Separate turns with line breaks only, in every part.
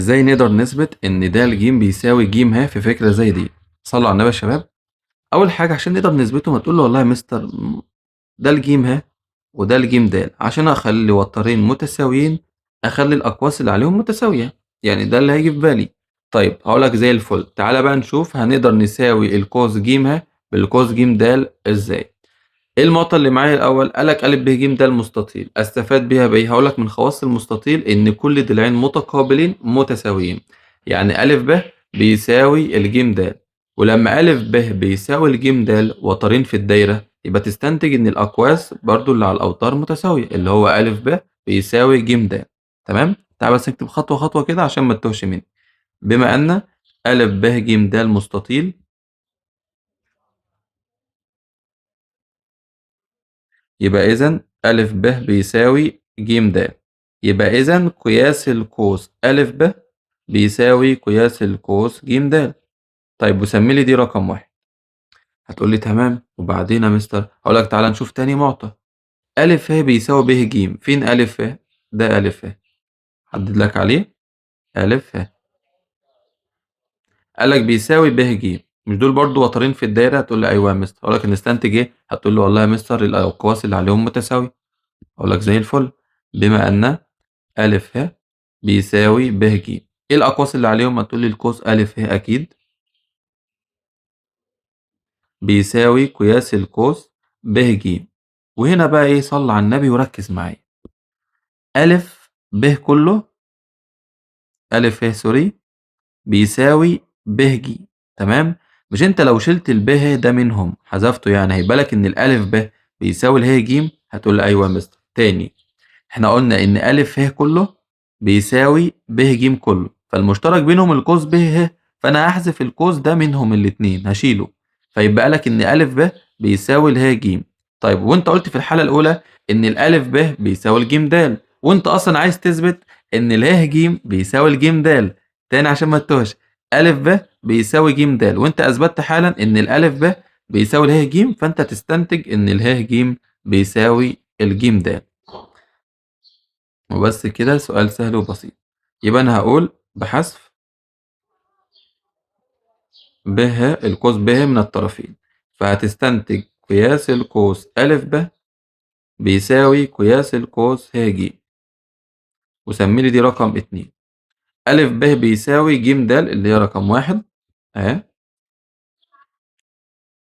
ازاي نقدر نثبت ان د ج بيساوي ج ه في فكرة زي دي؟ صلوا على النبي يا شباب. اول حاجة عشان نقدر نثبته ما تقول له والله يا مستر د ج ه وده ج د، عشان اخلي وترين متساويين اخلي الاقواس اللي عليهم متساوية، يعني ده اللي هيجي في بالي. طيب هقولك زي الفل، تعالى بقى نشوف هنقدر نساوي القوس ج ه بالقوس ج د ازاي. ايه المعطى اللي معايا الاول؟ قالك ا ب ج د المستطيل، استفاد بيها بايه؟ هقولك من خواص المستطيل ان كل ضلعين متقابلين متساويين، يعني ا ب بيساوي الجيم د، ولما ا ب بيساوي الجيم د وترين في الدايره يبقى تستنتج ان الاقواس برضو اللي على الاوتار متساويه، اللي هو ا ب بيساوي ج د. تمام، تعال بس نكتب خطوه خطوه كده عشان ما تتوهش مني. بما ان ا ب ج د مستطيل، يبقى إذا أ ب بيساوي ج د، يبقى إذا قياس القوس أ ب بيساوي قياس القوس ج د. طيب وسمي لي دي رقم واحد. هتقول لي تمام، وبعدين يا مستر؟ هقول لك تعالى نشوف تاني معطى. أ ه بيساوي ب ج، فين أ ه؟ ده أ ه، حدد لك عليه أ ه. قال لك بيساوي ب ج، مش دول برضو وترين في الدايرة؟ هتقول لي أيوه يا مستر. هقول لك نستنتج إيه؟ هتقول لي والله يا مستر الأقواس اللي عليهم متساوية. أقول لك زي الفل، بما أن أ ه بيساوي ب ج، إيه الأقواس اللي عليهم؟ هتقول لي القوس أ ه أكيد بيساوي قياس القوس ب ج. وهنا بقى إيه؟ صلي على النبي وركز معايا. أ ب كله، أ ه سوري، بيساوي ب ج. تمام؟ مش أنت لو شلت الب ه ده منهم حذفته يعني هيبقى لك إن الألف ب بيساوي اله ج؟ هتقول لي أيوه يا مستر. تاني، إحنا قلنا إن أ ه كله بيساوي ب ج كله، فالمشترك بينهم القوس ب ه، فأنا هحذف القوس ده منهم الاتنين هشيله، فيبقى لك إن أ ب بيساوي اله ج. طيب وأنت قلت في الحالة الأولى إن الألف ب بيساوي الجيم د، وأنت أصلا عايز تثبت إن اله ج بيساوي الجيم د. تاني عشان ما تتوهش، أ ب بيساوي ج د، وأنت أثبتت حالا إن الألف ب بيساوي اله ج، فأنت تستنتج إن اله ج بيساوي الجيم د. وبس كده، سؤال سهل وبسيط. يبقى أنا هقول بحذف ب ه، القوس ب ه من الطرفين، فهتستنتج قياس القوس أ ب بيساوي قياس القوس ه ج، وسمي لي دي رقم اتنين. أ ب بيساوي ج د اللي هي رقم واحد أهي،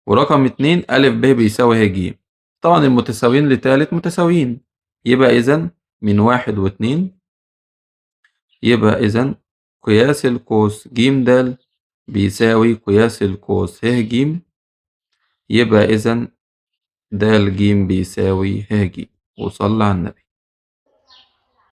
ورقم اتنين أ ب بيساوي ه ج. طبعا المتساويين لتالت متساويين، يبقى إذا من واحد واتنين، يبقى إذا قياس القوس ج د بيساوي قياس القوس ه ج، يبقى إذا د ج بيساوي ه ج. وصلى على النبي.